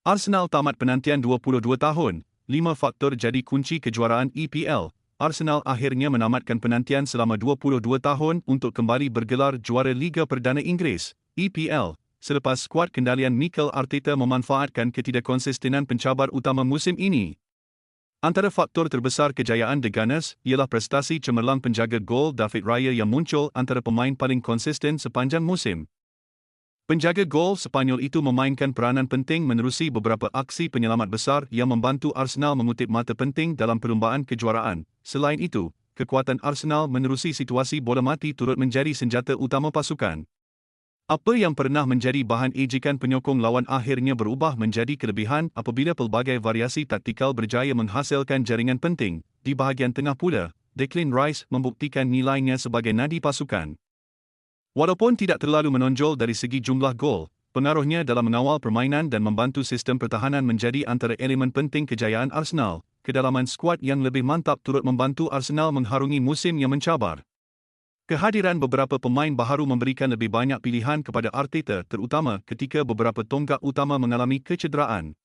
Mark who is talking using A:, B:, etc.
A: Arsenal tamat penantian 22 tahun, 5 faktor jadi kunci kejuaraan EPL. Arsenal akhirnya menamatkan penantian selama 22 tahun untuk kembali bergelar juara Liga Perdana Inggeris, EPL, selepas skuad kendalian Mikel Arteta memanfaatkan ketidakkonsistenan pencabar utama musim ini. Antara faktor terbesar kejayaan The Gunners ialah prestasi cemerlang penjaga gol David Raya yang muncul antara pemain paling konsisten sepanjang musim. Penjaga gol Sepanyol itu memainkan peranan penting menerusi beberapa aksi penyelamat besar yang membantu Arsenal mengutip mata penting dalam perlumbaan kejuaraan. Selain itu, kekuatan Arsenal menerusi situasi bola mati turut menjadi senjata utama pasukan. Apa yang pernah menjadi bahan ejekan penyokong lawan akhirnya berubah menjadi kelebihan apabila pelbagai variasi taktikal berjaya menghasilkan jaringan penting. Di bahagian tengah pula, Declan Rice membuktikan nilainya sebagai nadi pasukan. Walaupun tidak terlalu menonjol dari segi jumlah gol, pengaruhnya dalam mengawal permainan dan membantu sistem pertahanan menjadi antara elemen penting kejayaan Arsenal. Kedalaman skuad yang lebih mantap turut membantu Arsenal mengharungi musim yang mencabar. Kehadiran beberapa pemain baharu memberikan lebih banyak pilihan kepada Arteta terutama ketika beberapa tonggak utama mengalami kecederaan.